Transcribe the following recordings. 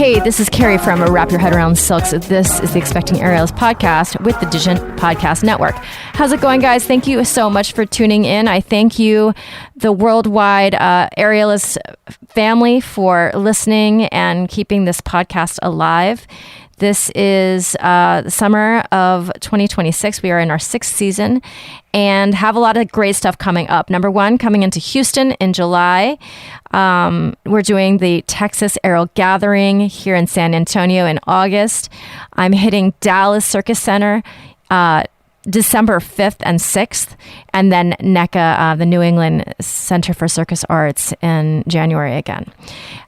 Hey, this is Carrie from Wrap Your Head Around Silks. This is the Expecting Aerials podcast with the Digent Podcast Network. How's it going, guys? Thank you so much for tuning in. I thank you, the worldwide aerialist family, for listening and keeping this podcast alive. This is the summer of 2026. We are in our 6th season and have a lot of great stuff coming up. Number one, coming into Houston in July. We're doing the Texas Aerial Gathering here in San Antonio in August. I'm hitting Dallas Circus Center December 5th and 6th, and then NECA, the New England Center for Circus Arts, in January again.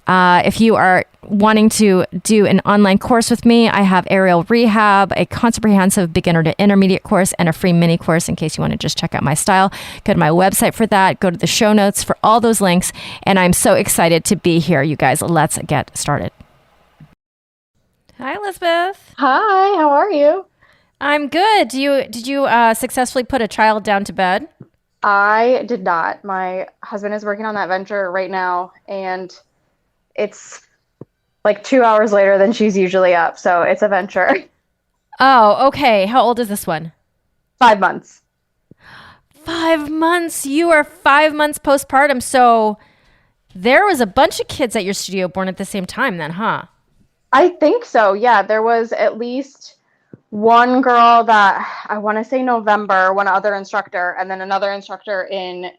If you are wanting to do an online course with me, I have aerial rehab, a comprehensive beginner to intermediate course, and a free mini course in case you want to just check out my style. Go to my website for that. Go to the show notes for all those links. And I'm so excited to be here, you guys. Let's get started. Hi, Elisabeth. Hi, how are you? I'm good. Did you successfully put a child down to bed? I did not. My husband is working on that venture right now, and it's like 2 hours later than she's usually up, so it's a venture. Oh, okay. How old is this one? 5 months. 5 months. You are 5 months postpartum, so there was a bunch of kids at your studio born at the same time then, huh? I think so, yeah. There was at least one girl that I want to say November, one other instructor, and then another instructor in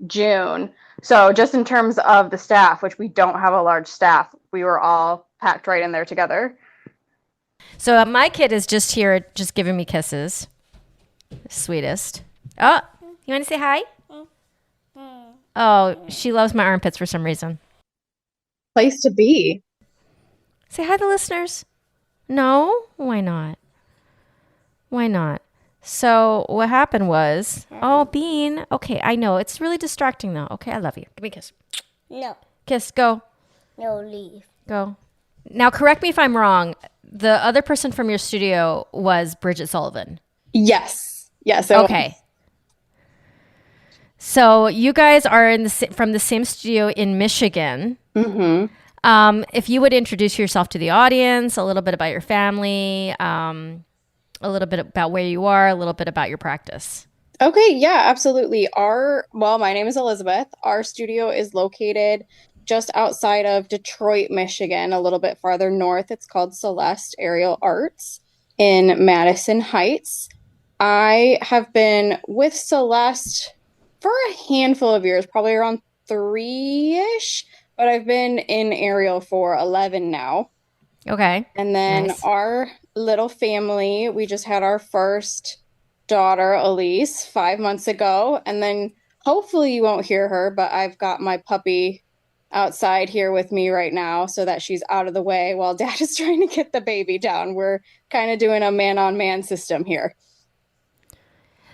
June. So just in terms of the staff, which we don't have a large staff, we were all packed right in there together. So my kid is just here, just giving me kisses. Sweetest. Oh, you want to say hi? Oh, she loves my armpits for some reason. Place to be. Say hi to the listeners. No? Why not? Why not? So what happened was, oh, Bean. Okay, I know. It's really distracting though. Okay, I love you. Give me a kiss. No. Kiss, go. No, leave. Go. Now, correct me if I'm wrong. The other person from your studio was Bridget Sullivan. Yes. Yes. Okay. So you guys are from the same studio in Michigan. Mm-hmm. If you would introduce yourself to the audience, a little bit about your family, a little bit about where you are, a little bit about your practice. Okay, yeah, absolutely. My name is Elisabeth. Our studio is located just outside of Detroit, Michigan, a little bit farther north. It's called Celeste Aerial Arts in Madison Heights. I have been with Celeste for a handful of years, probably around 3-ish, but I've been in aerial for 11 now. Okay. And then nice. Our little family, we just had our first daughter, Elise, 5 months ago. And then hopefully you won't hear her, but I've got my puppy outside here with me right now so that she's out of the way while Dad is trying to get the baby down. We're kind of doing a man-on-man system here.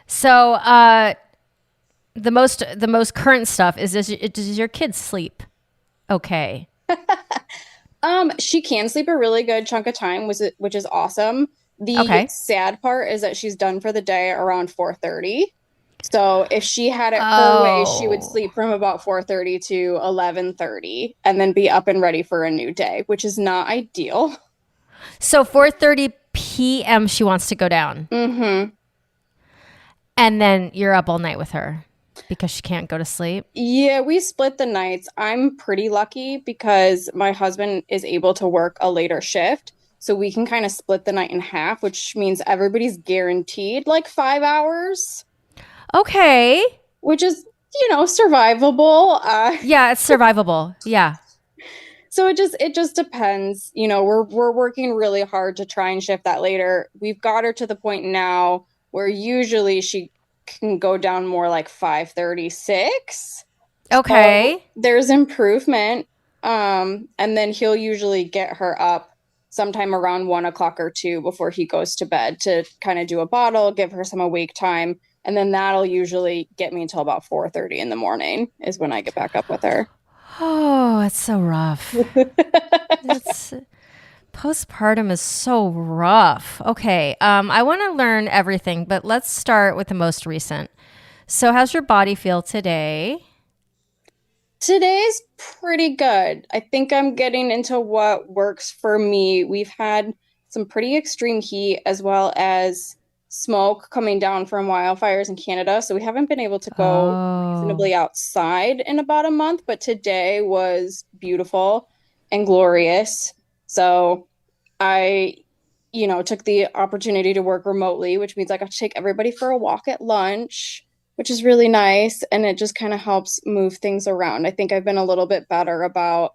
So the most current stuff is, does your kid sleep okay? She can sleep a really good chunk of time, which is awesome. The sad part is that she's done for the day around 4:30. So if she had it her way, she would sleep from about 4:30 to 11:30 and then be up and ready for a new day, which is not ideal. So 4:30 p.m. she wants to go down. Mm-hmm. And then you're up all night with her because she can't go to sleep? Yeah, we split the nights. I'm pretty lucky because my husband is able to work a later shift. So we can kind of split the night in half, which means everybody's guaranteed like 5 hours. Okay. Which is, survivable. Yeah, it's survivable. Yeah. So it just depends. We're working really hard to try and shift that later. We've got her to the point now where usually she can go down more like 5:36. Okay. So there's improvement. And then he'll usually get her up sometime around 1 o'clock or 2 before he goes to bed to kind of do a bottle, give her some awake time. And then that'll usually get me until about 4:30 in the morning is when I get back up with her. Oh, it's so rough. Postpartum is so rough. Okay. I want to learn everything, but let's start with the most recent. So how's your body feel today? Today's pretty good. I think I'm getting into what works for me. We've had some pretty extreme heat as well as smoke coming down from wildfires in Canada. So we haven't been able to go Oh. reasonably outside in about a month, but today was beautiful and glorious. So I, took the opportunity to work remotely, which means I got to take everybody for a walk at lunch, which is really nice. And it just kind of helps move things around. I think I've been a little bit better about,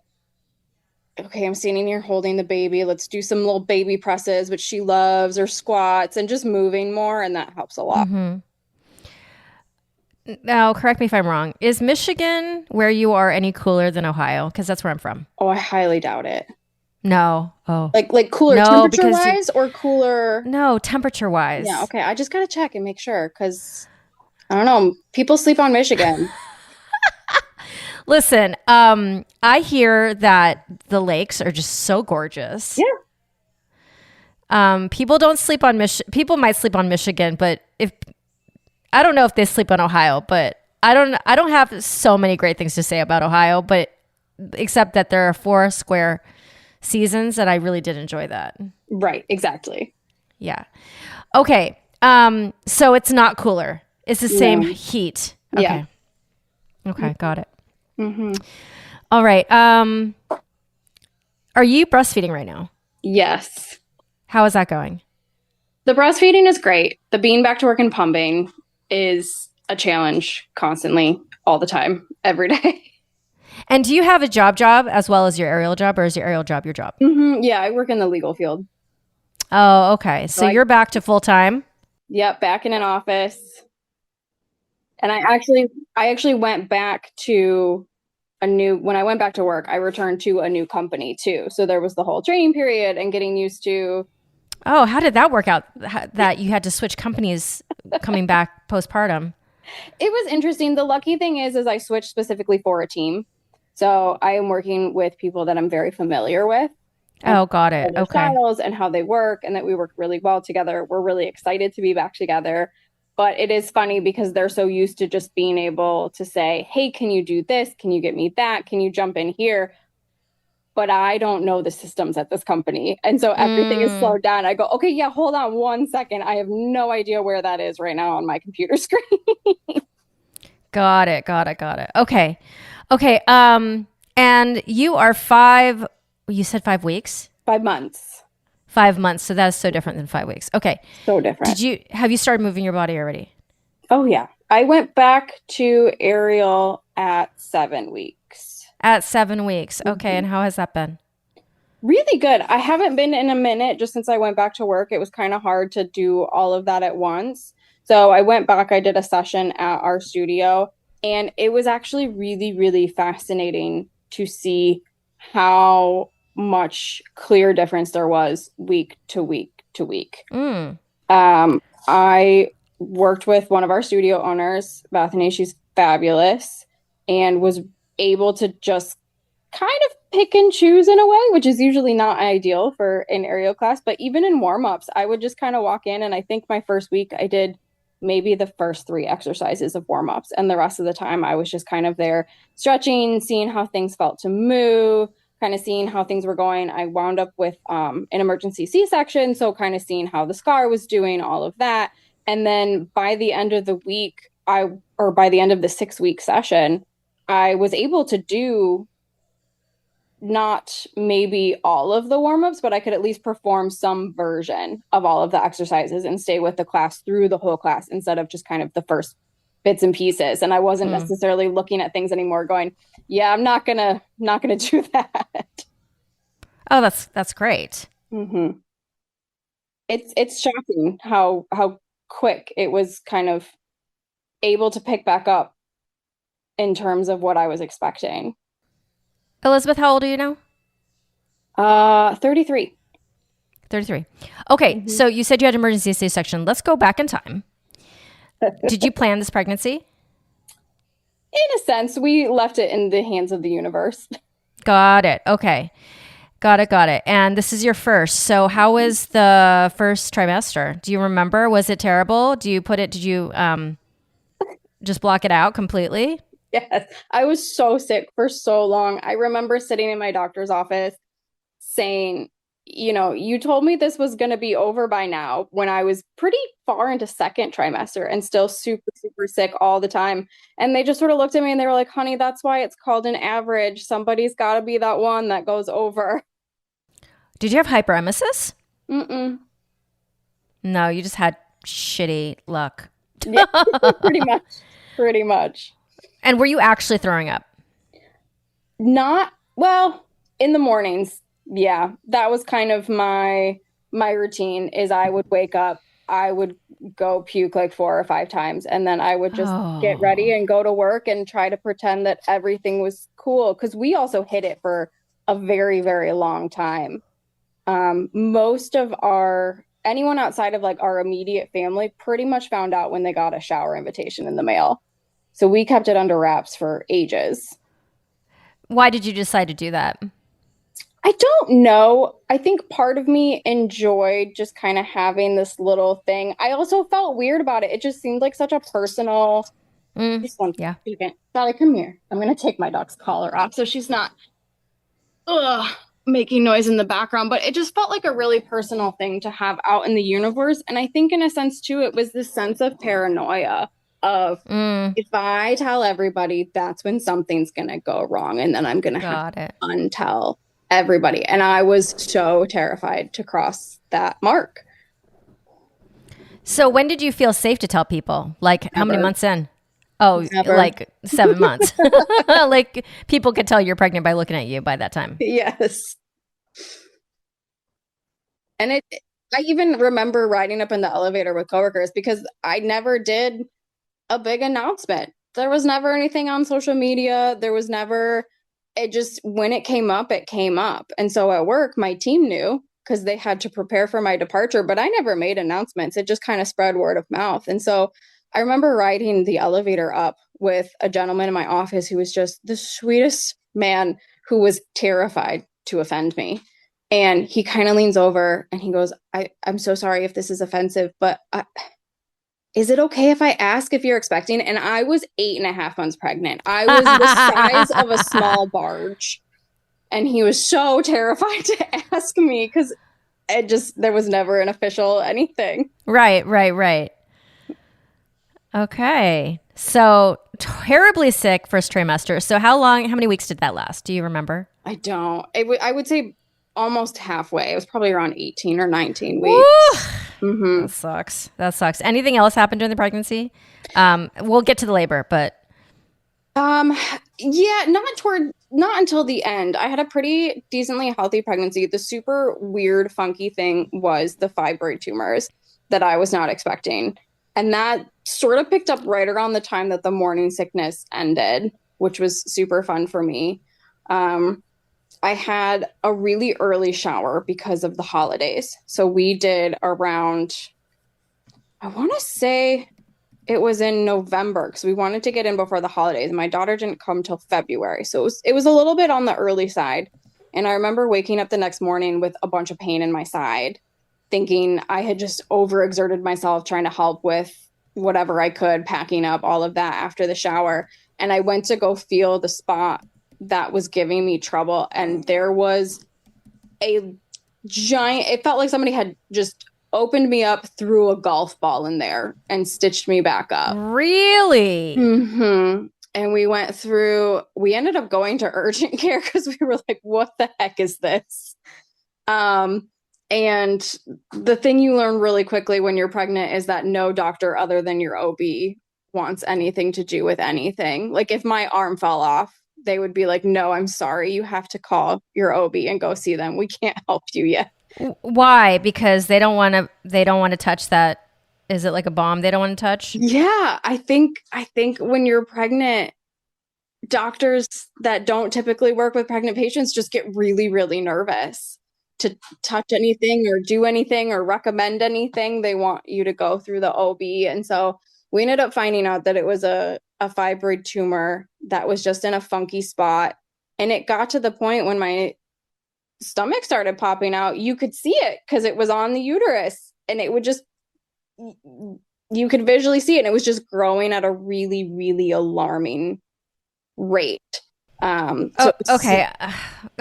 okay, I'm standing here holding the baby. Let's do some little baby presses, which she loves, or squats, and just moving more. And that helps a lot. Mm-hmm. Now, correct me if I'm wrong. Is Michigan, where you are, any cooler than Ohio? Because that's where I'm from. Oh, I highly doubt it. No. Oh. Like cooler No, temperature wise or cooler? No, temperature wise. Yeah, okay. I just gotta check and make sure because I don't know. People sleep on Michigan. Listen, I hear that the lakes are just so gorgeous. Yeah. People don't sleep on People might sleep on Michigan, but I don't know if they sleep on Ohio, but I don't have so many great things to say about Ohio, but except that there are 4 square seasons and I really did enjoy that. Right, exactly. Yeah. Okay. So it's not cooler. It's the same heat. Okay. Yeah. Okay, got it. Mm-hmm. All right. Are you breastfeeding right now? Yes. How is that going? The breastfeeding is great. The being back to work and pumping is a challenge constantly, all the time, every day. And do you have a job as well as your aerial job, or is your aerial job your job? Mm-hmm. Yeah, I work in the legal field. Oh, okay. So you're back to full time? Yep, back in an office. And I actually went back to when I went back to work, I returned to a new company too. So there was the whole training period and getting used to. Oh, how did that work out? That you had to switch companies coming back postpartum? It was interesting. The lucky thing is I switched specifically for a team. So I am working with people that I'm very familiar with. Oh, got it. Their Okay. styles and how they work, and that we work really well together. We're really excited to be back together. But it is funny because they're so used to just being able to say, hey, can you do this? Can you get me that? Can you jump in here? But I don't know the systems at this company. And so everything is slowed down. I go, okay, yeah, hold on 1 second. I have no idea where that is right now on my computer screen. Got it. Okay. And you are you said 5 weeks? 5 months. 5 months. So that's so different than 5 weeks. Okay. So different. Have you started moving your body already? Oh, yeah. I went back to aerial at 7 weeks. At 7 weeks. Okay. Mm-hmm. And how has that been? Really good. I haven't been in a minute just since I went back to work. It was kind of hard to do all of that at once. So I went back, I did a session at our studio, and it was actually really, really fascinating to see how much clear difference there was week to week to week. I worked with one of our studio owners, Bethany. She's fabulous, and was able to just kind of pick and choose in a way, which is usually not ideal for an aerial class. But even in warm-ups, I would just kind of walk in, and I think my first week I did maybe the first 3 exercises of warm-ups, and the rest of the time I was just kind of there stretching, seeing how things felt to move, kind of seeing how things were going. I wound up with an emergency C-section, so kind of seeing how the scar was doing, all of that. And then by the end of the week, by the end of the 6-week session, I was able to do not maybe all of the warm-ups, but I could at least perform some version of all of the exercises and stay with the class through the whole class instead of just kind of the first bits and pieces. And I wasn't necessarily looking at things anymore going, yeah, I'm not gonna do that. Oh, that's great. Mm-hmm. It's shocking how quick it was kind of able to pick back up in terms of what I was expecting. Elisabeth, how old are you now? 33. 33. Okay, so you said you had emergency C-section. Let's go back in time. Did you plan this pregnancy? In a sense, we left it in the hands of the universe. Got it. Okay. Got it. And this is your first. So how was the first trimester? Do you remember? Was it terrible? Did you just block it out completely? Yes, I was so sick for so long. I remember sitting in my doctor's office saying, you told me this was going to be over by now when I was pretty far into second trimester and still super, super sick all the time. And they just sort of looked at me and they were like, honey, that's why it's called an average. Somebody's got to be that one that goes over. Did you have hyperemesis? Mm-mm. No, you just had shitty luck. Yeah, pretty much. Pretty much. And were you actually throwing up? Not, well, in the mornings. Yeah, that was kind of my routine is I would wake up, I would go puke like 4 or 5 times, and then I would just get ready and go to work and try to pretend that everything was cool because we also hid it for a very, very long time. Most of anyone outside of like our immediate family pretty much found out when they got a shower invitation in the mail. So we kept it under wraps for ages. Why did you decide to do that? I don't know. I think part of me enjoyed just kind of having this little thing. I also felt weird about it. It just seemed like such a personal. Just one second. Sally, come here. I'm going to take my dog's collar off so she's not making noise in the background. But it just felt like a really personal thing to have out in the universe. And I think in a sense, too, it was this sense of paranoia of if I tell everybody, that's when something's going to go wrong. And then I'm going to have to untell everybody. And I was so terrified to cross that mark. So when did you feel safe to tell people? Like how many months in? Oh, Never. Like 7 months. Like people could tell you're pregnant by looking at you by that time. Yes. And I even remember riding up in the elevator with coworkers because I never did a big announcement. There was never anything on social media. There was never, it just, when it came up, it came up. And so at work, my team knew because they had to prepare for my departure, but I never made announcements. It just kind of spread word of mouth. And so I remember riding the elevator up with a gentleman in my office who was just the sweetest man who was terrified to offend me. And he kind of leans over and he goes, I'm so sorry if this is offensive, but is it okay if I ask if you're expecting? And I was 8.5 months pregnant. I was the size of a small barge. And he was so terrified to ask me because there was never an official anything. Right. Okay. So terribly sick first trimester. So how many weeks did that last? Do you remember? I don't. I would say almost halfway. It was probably around 18 or 19 weeks. Mm-hmm. That sucks. Anything else happened during the pregnancy? We'll get to the labor, but yeah, not until the end. I had a pretty decently healthy pregnancy. The super weird, funky thing was the fibroid tumors that I was not expecting. And that sort of picked up right around the time that the morning sickness ended, which was super fun for me. I had a really early shower because of the holidays. So we did around, I want to say it was in November because we wanted to get in before the holidays. My daughter didn't come till February. So it was a little bit on the early side. And I remember waking up the next morning with a bunch of pain in my side, thinking I had just overexerted myself trying to help with whatever I could, packing up all of that after the shower. And I went to go feel the spot that was giving me trouble. And there was a giant, it felt like somebody had just opened me up, threw a golf ball in there and stitched me back up. Really? Mm-hmm. And we ended up going to urgent care because we were like, what the heck is this? And the thing you learn really quickly when you're pregnant is that no doctor other than your OB wants anything to do with anything. Like if my arm fell off, they would be like, no, I'm sorry. You have to call your OB and go see them. We can't help you yet. Why? Because they don't want to touch that. Is it like a bomb they don't want to touch? Yeah, I think when you're pregnant, doctors that don't typically work with pregnant patients just get really, really nervous to touch anything or do anything or recommend anything. They want you to go through the OB. And so we ended up finding out that it was a fibroid tumor that was just in a funky spot. And it got to the point when my stomach started popping out, you could see it because it was on the uterus and it would just, you could visually see it. And it was just growing at a really, really alarming rate. Okay.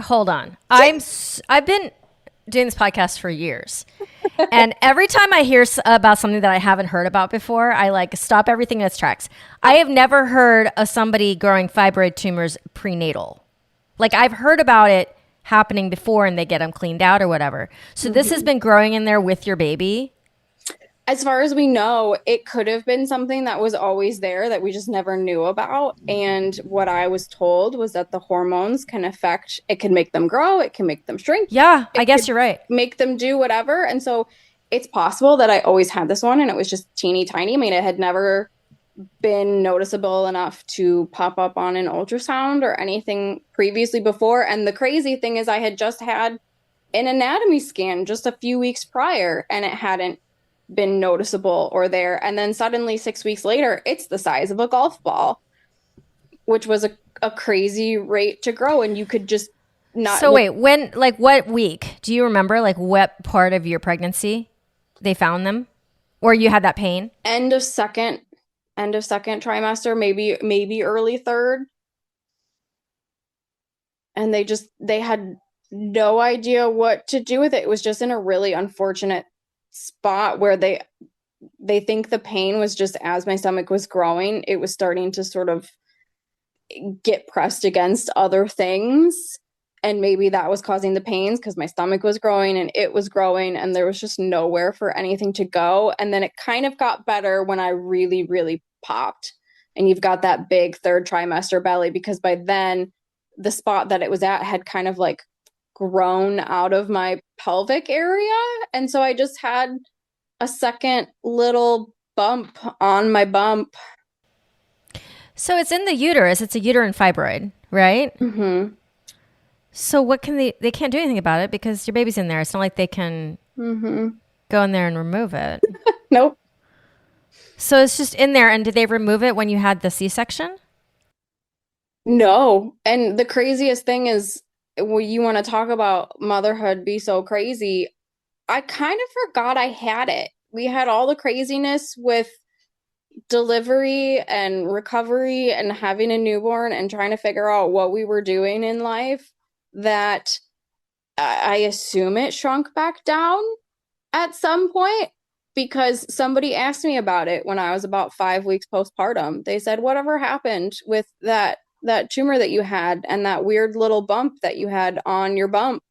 Hold on. I've been doing this podcast for years. And every time I hear about something that I haven't heard about before, I like stop everything in its tracks. I have never heard of somebody growing fibroid tumors prenatal. Like I've heard about it happening before and they get them cleaned out or whatever. So this has been growing in there with your baby? As far as we know, it could have been something that was always there that we just never knew about. And what I was told was that the hormones can affect, it can make them grow, it can make them shrink. Yeah, I guess you're right. Make them do whatever. And so it's possible that I always had this one and it was just teeny tiny. I mean, it had never been noticeable enough to pop up on an ultrasound or anything previously before. And the crazy thing is I had just had an anatomy scan just a few weeks prior and it hadn't been noticeable or there. And then suddenly 6 weeks later, it's the size of a golf ball, which was a crazy rate to grow. And you could just not. So wait, when, like what week? Do you remember like what part of your pregnancy they found them? Or you had that pain? End of second trimester, maybe early third. And they had no idea what to do with it. It was just in a really unfortunate spot where they think the pain was just as my stomach was growing, it was starting to sort of get pressed against other things. And maybe that was causing the pains because my stomach was growing and it was growing and there was just nowhere for anything to go. And then it kind of got better when I really, really popped. And you've got that big third trimester belly because by then the spot that it was at had kind of like grown out of my pelvic area. And so I just had a second little bump on my bump. So it's in the uterus. It's a uterine fibroid, right? Mm-hmm. So what can they can't do anything about it because your baby's in there. It's not like they can go in there and remove it. Nope. So it's just in there. And did they remove it when you had the C-section? No. And the craziest thing is, well, you want to talk about motherhood be so crazy. I kind of forgot I had it. We had all the craziness with delivery and recovery and having a newborn and trying to figure out what we were doing in life that I assume it shrunk back down at some point because somebody asked me about it when I was about 5 weeks postpartum. They said, whatever happened with that tumor that you had and that weird little bump that you had on your bump?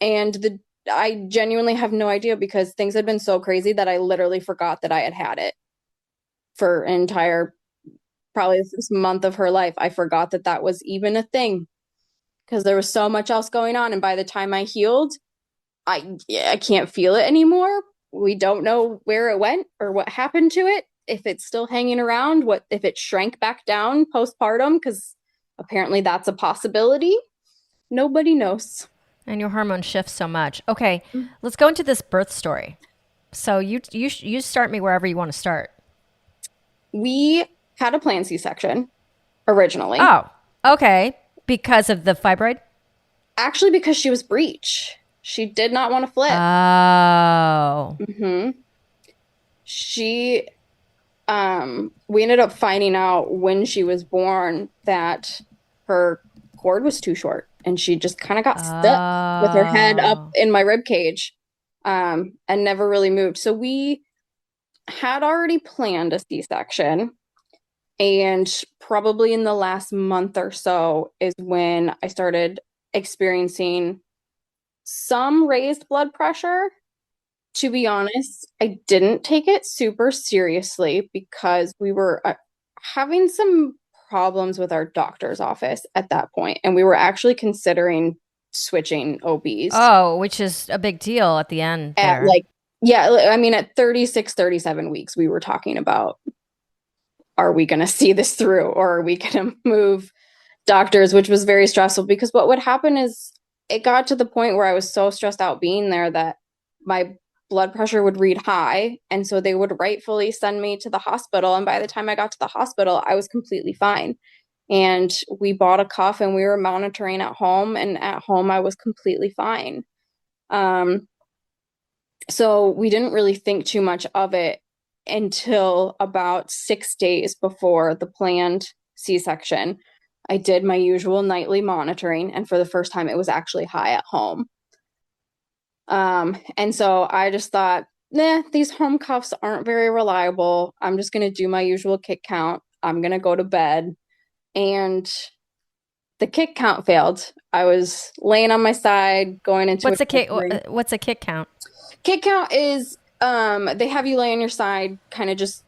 And I genuinely have no idea because things had been so crazy that I literally forgot that I had it for an entire, probably this month of her life. I forgot that was even a thing because there was so much else going on. And by the time I healed, I can't feel it anymore. We don't know where it went or what happened to it. If it's still hanging around, if it shrank back down postpartum, because apparently that's a possibility. Nobody knows. And your hormone shifts so much. Okay, let's go into this birth story. So you start me wherever you want to start. We had a planned C-section originally. Oh, okay. Because of the fibroid? Actually, because she was breech. She did not want to flip. Oh. Mm-hmm. We ended up finding out when she was born that her cord was too short and she just kind of got stuck with her head up in my rib cage and never really moved. So we had already planned a C-section, and probably in the last month or so is when I started experiencing some raised blood pressure. To be honest, I didn't take it super seriously because we were having some problems with our doctor's office at that point, and we were actually considering switching OBs. Oh, which is a big deal at the end there. At 36, 37 weeks, we were talking about, are we going to see this through or are we going to move doctors, which was very stressful because what would happen is it got to the point where I was so stressed out being there that my blood pressure would read high. And so they would rightfully send me to the hospital. And by the time I got to the hospital, I was completely fine. And we bought a cuff and we were monitoring at home. And at home, I was completely fine. So we didn't really think too much of it until about 6 days before the planned C-section. I did my usual nightly monitoring, and for the first time, it was actually high at home. And so I just thought, nah, these home cuffs aren't very reliable. I'm just going to do my usual kick count. I'm going to go to bed. And the kick count failed. I was laying on my side, going into What's a kick? What's a kick count? Kick count is they have you lay on your side, kind of just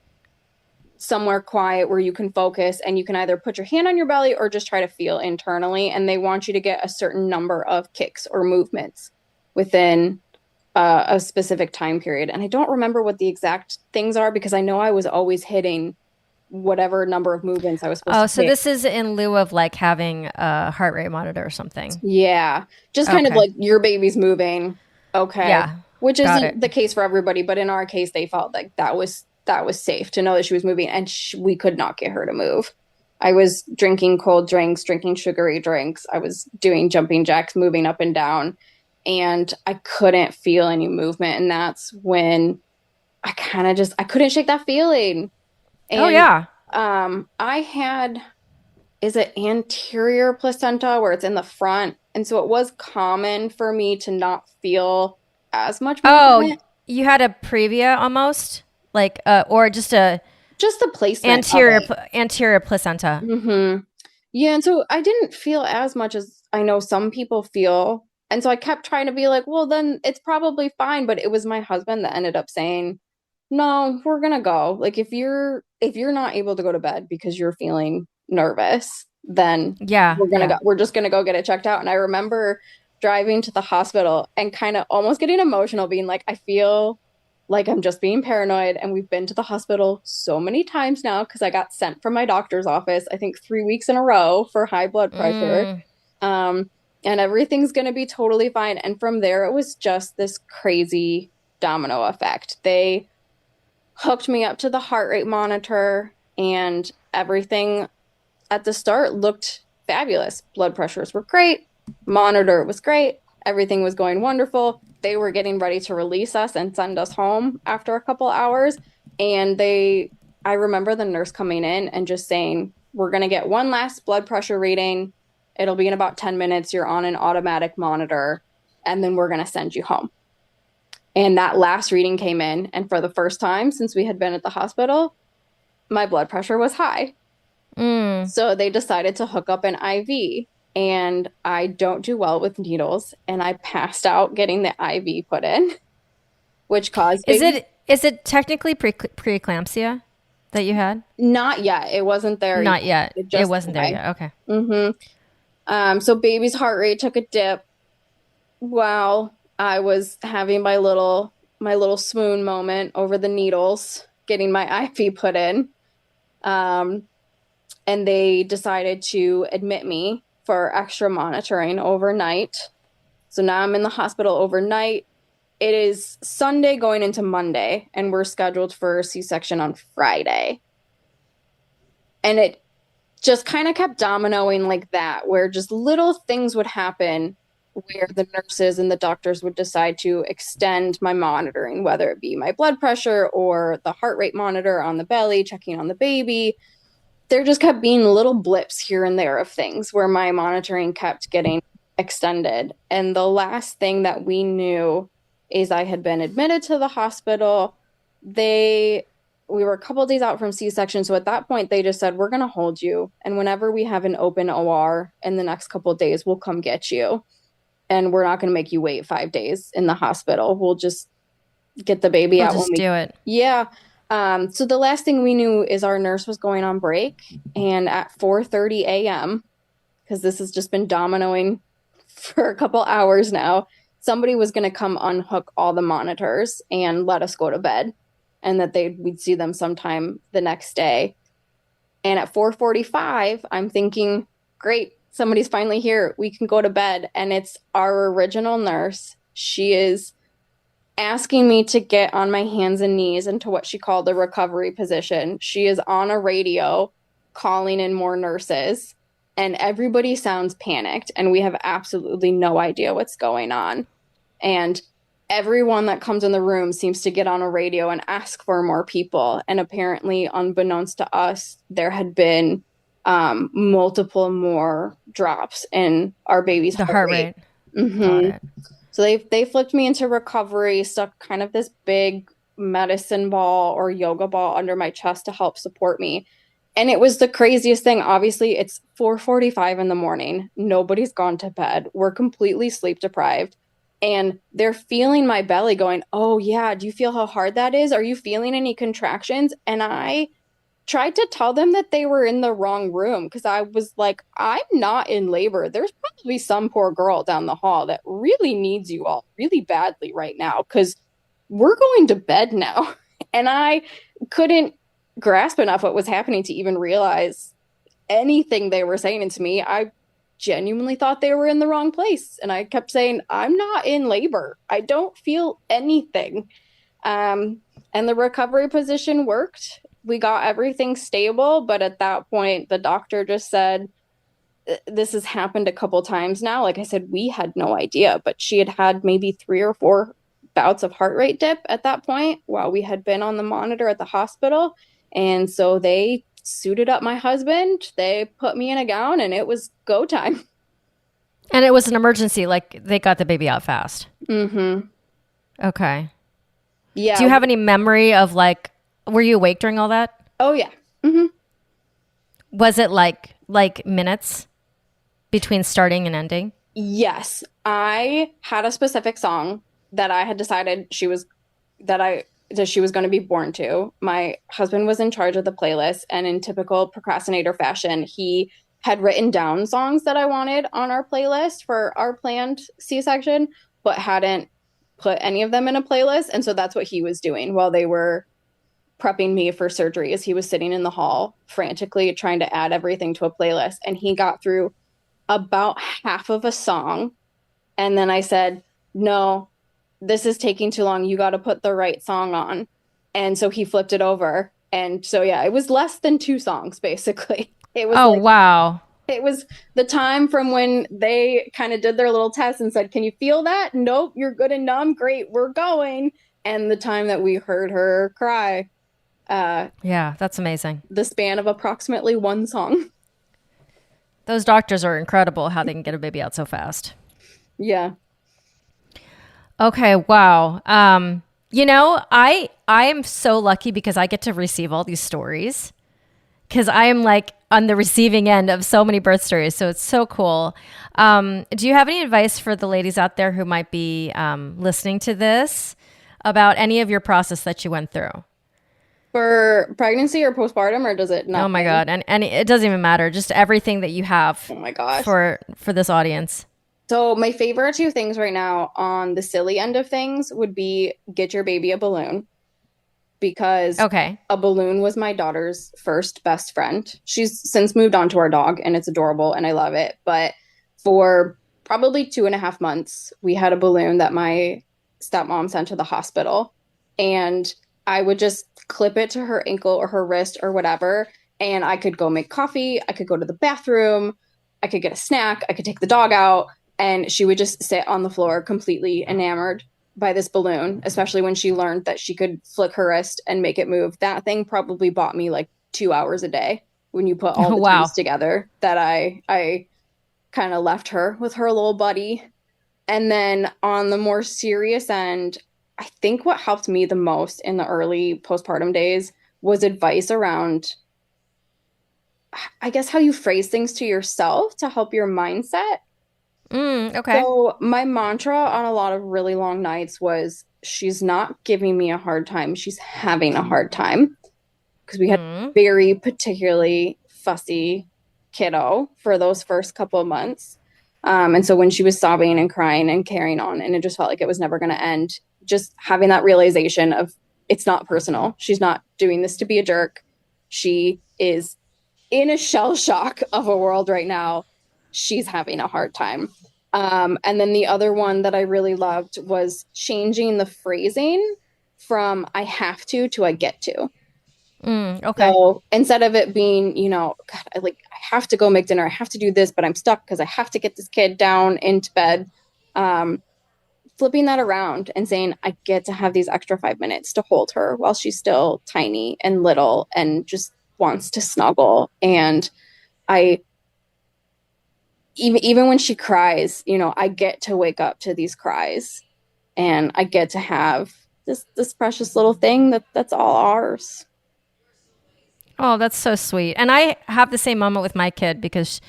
somewhere quiet where you can focus, and you can either put your hand on your belly or just try to feel internally. And they want you to get a certain number of kicks or movements within a specific time period. And I don't remember what the exact things are because I know I was always hitting whatever number of movements I was supposed to so hit. this is in lieu of like having a heart rate monitor or something. Yeah. Just kind of like your baby's moving. Okay. Yeah. Which isn't the case for everybody, but in our case, they felt like that was safe to know that she was moving, and we could not get her to move. I was drinking cold drinks, drinking sugary drinks. I was doing jumping jacks, moving up and down, and I couldn't feel any movement. And that's when I couldn't shake that feeling. And, I had, is it anterior placenta where it's in the front? And so it was common for me to not feel as much movement. Oh, you had a previa almost? Like, or just the placement. Anterior placenta. Mm-hmm. Yeah, and so I didn't feel as much as I know some people feel. And so I kept trying to be like, well, then it's probably fine. But it was my husband that ended up saying, no, we're gonna go. Like if you're not able to go to bed because you're feeling nervous, then we're just gonna go get it checked out. And I remember driving to the hospital and kind of almost getting emotional, being like, I feel like I'm just being paranoid. And we've been to the hospital so many times now because I got sent from my doctor's office, I think 3 weeks in a row for high blood pressure. And everything's going to be totally fine. And from there, it was just this crazy domino effect. They hooked me up to the heart rate monitor, and everything at the start looked fabulous. Blood pressures were great. Monitor was great. Everything was going wonderful. They were getting ready to release us and send us home after a couple hours. And I remember the nurse coming in and just saying, we're going to get one last blood pressure reading. It'll be in about 10 minutes. You're on an automatic monitor, and then we're going to send you home. And that last reading came in. And for the first time since we had been at the hospital, my blood pressure was high. So they decided to hook up an IV. And I don't do well with needles, and I passed out getting the IV put in, which caused Is it technically preeclampsia that you had? Not yet. It wasn't there. Not yet. It wasn't there yet. Okay. Mm-hmm. So baby's heart rate took a dip while I was having my little swoon moment over the needles, getting my IV put in. And they decided to admit me for extra monitoring overnight. So now I'm in the hospital overnight. It is Sunday going into Monday, and we're scheduled for a C-section on Friday. And it just kind of kept dominoing like that, where just little things would happen where the nurses and the doctors would decide to extend my monitoring, whether it be my blood pressure or the heart rate monitor on the belly, checking on the baby. There just kept being little blips here and there of things where my monitoring kept getting extended. And the last thing that we knew is I had been admitted to the hospital. We were a couple of days out from C-section. So at that point, they just said, we're going to hold you. And whenever we have an open OR in the next couple of days, we'll come get you. And we're not going to make you wait 5 days in the hospital. We'll just get the baby out. We'll just do it. Yeah. So the last thing we knew is our nurse was going on break, and at 4:30 a.m., because this has just been dominoing for a couple hours now, somebody was going to come unhook all the monitors and let us go to bed, and that we'd see them sometime the next day. And at 4:45, I'm thinking, great, somebody's finally here. We can go to bed. And it's our original nurse. She is asking me to get on my hands and knees into what she called the recovery position. She is on a radio calling in more nurses, and everybody sounds panicked, and we have absolutely no idea what's going on. And everyone that comes in the room seems to get on a radio and ask for more people. And apparently, unbeknownst to us, there had been multiple more drops in our baby's heart rate. Got it. So they flipped me into recovery, stuck kind of this big medicine ball or yoga ball under my chest to help support me. And it was the craziest thing. Obviously, it's 4:45 in the morning. Nobody's gone to bed. We're completely sleep deprived. And they're feeling my belly going, oh, yeah, do you feel how hard that is? Are you feeling any contractions? And I tried to tell them that they were in the wrong room because I was like, I'm not in labor. There's probably some poor girl down the hall that really needs you all really badly right now because we're going to bed now. And I couldn't grasp enough what was happening to even realize anything they were saying to me. I genuinely thought they were in the wrong place. And I kept saying, I'm not in labor. I don't feel anything. And the recovery position worked. We got everything stable. But at that point, the doctor just said, this has happened a couple times now. Like I said, we had no idea, but she had had maybe 3 or 4 bouts of heart rate dip at that point while we had been on the monitor at the hospital. And so they suited up my husband. They put me in a gown and it was go time. And it was an emergency. Like they got the baby out fast. Mm-hmm. Okay. Yeah. Do you have any memory of like, were you awake during all that? Oh yeah. Mm-hmm. Was it like minutes between starting and ending? Yes. I had a specific song that I had decided she was going to be born to. My husband was in charge of the playlist, and in typical procrastinator fashion, he had written down songs that I wanted on our playlist for our planned C-section, but hadn't put any of them in a playlist. And so that's what he was doing while they were prepping me for surgery, is he was sitting in the hall frantically trying to add everything to a playlist. And he got through about half of a song. And then I said, no, this is taking too long. You got to put the right song on. And so he flipped it over. And so, yeah, it was less than 2 songs, basically. It was wow. It was the time from when they kind of did their little test and said, can you feel that? Nope, you're good and numb. Great, we're going. And the time that we heard her cry. Yeah, that's amazing. The span of approximately 1 song. Those doctors are incredible how they can get a baby out so fast. Yeah. Okay, wow. I am so lucky because I get to receive all these stories because I am like on the receiving end of so many birth stories. So it's so cool. Do you have any advice for the ladies out there who might be listening to this about any of your process that you went through? For pregnancy or postpartum, or does it not? Oh my God. And it doesn't even matter. Just everything that you have. Oh my gosh. For this audience. So my favorite 2 things right now on the silly end of things would be get your baby a balloon, because a balloon was my daughter's first best friend. She's since moved on to our dog and it's adorable and I love it. But for probably 2.5 months, we had a balloon that my stepmom sent to the hospital, and I would just clip it to her ankle or her wrist or whatever. And I could go make coffee. I could go to the bathroom. I could get a snack. I could take the dog out. And she would just sit on the floor completely enamored by this balloon, especially when she learned that she could flick her wrist and make it move. That thing probably bought me like 2 hours a day when you put all the times together that I kind of left her with her little buddy. And then on the more serious end, I think what helped me the most in the early postpartum days was advice around, I guess, how you phrase things to yourself to help your mindset. Okay. So my mantra on a lot of really long nights was, she's not giving me a hard time. She's having a hard time. Because we had a very particularly fussy kiddo for those first couple of months. And so when she was sobbing and crying and carrying on, and it just felt like it was never going to end, just having that realization of it's not personal. She's not doing this to be a jerk. She is in a shell shock of a world right now. She's having a hard time. And then the other one that I really loved was changing the phrasing from I have to I get to. Okay. So instead of it being, God, I have to go make dinner. I have to do this, but I'm stuck because I have to get this kid down into bed. Flipping that around and saying, I get to have these extra 5 minutes to hold her while she's still tiny and little and just wants to snuggle. And even when she cries, I get to wake up to these cries, and I get to have this precious little thing that's all ours. Oh, that's so sweet. And I have the same moment with my kid, because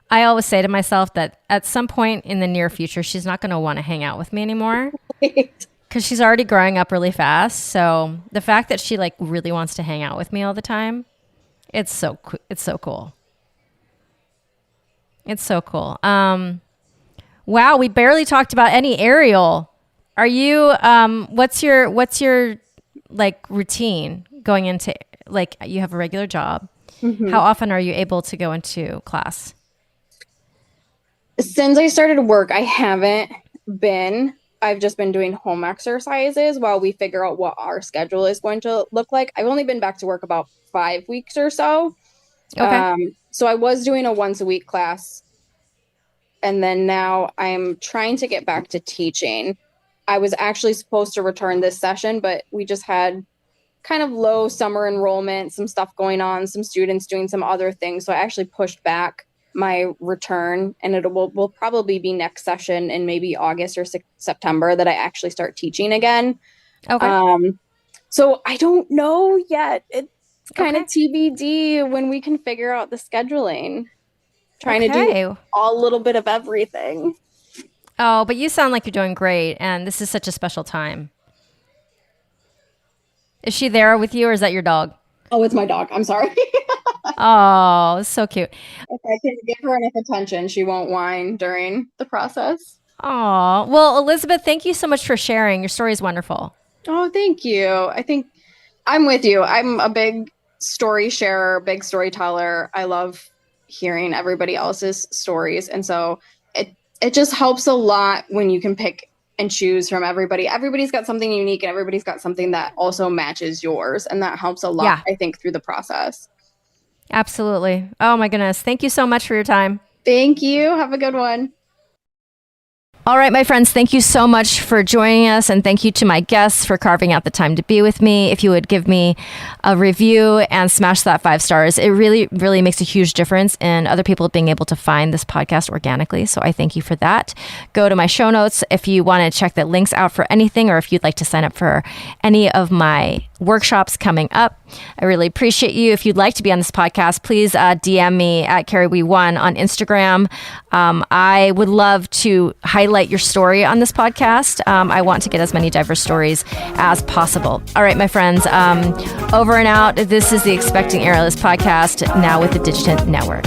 I always say to myself that at some point in the near future, she's not going to want to hang out with me anymore, because she's already growing up really fast. So the fact that she like really wants to hang out with me all the time, it's so cool. It's so cool. It's so cool. Wow, we barely talked about any Ariel. Are you what's your like routine going into, like, you have a regular job? Mm-hmm. How often are you able to go into class? Since I started work, I haven't been. I've just been doing home exercises while we figure out what our schedule is going to look like. I've only been back to work about 5 weeks or so. Okay. So I was doing a once a week class, and then now I'm trying to get back to teaching. I was actually supposed to return this session, but we just had kind of low summer enrollment, some stuff going on, some students doing some other things. So I actually pushed back my return, and it will probably be next session in maybe August or September that I actually start teaching again. Okay. So I don't know yet. It's kind of TBD when we can figure out the scheduling. Trying to do a little bit of everything. Oh, but you sound like you're doing great, and this is such a special time. Is she there with you, or is that your dog? Oh, it's my dog. I'm sorry. Oh, it's so cute. If I can give her enough attention, she won't whine during the process. Oh, well, Elisabeth, thank you so much for sharing. Your story is wonderful. Oh, thank you. I think I'm with you. I'm a big story sharer, big storyteller. I love hearing everybody else's stories. And so it just helps a lot when you can pick and choose from everybody. Everybody's got something unique, and everybody's got something that also matches yours. And that helps a lot, I think, through the process. Absolutely. Oh my goodness. Thank you so much for your time. Thank you. Have a good one. All right, my friends, thank you so much for joining us, and thank you to my guests for carving out the time to be with me. If you would give me a review and smash that 5 stars, it really, really makes a huge difference in other people being able to find this podcast organically. So I thank you for that. Go to my show notes if you want to check the links out for anything, or if you'd like to sign up for any of my workshops coming up. I really appreciate you. If you'd like to be on this podcast, please DM me at CarrieWee1 on Instagram. I would love to highlight your story on this podcast. I want to get as many diverse stories as possible. All right, my friends, over and out. This is the Expecting Airless podcast, now with the Digitant Network.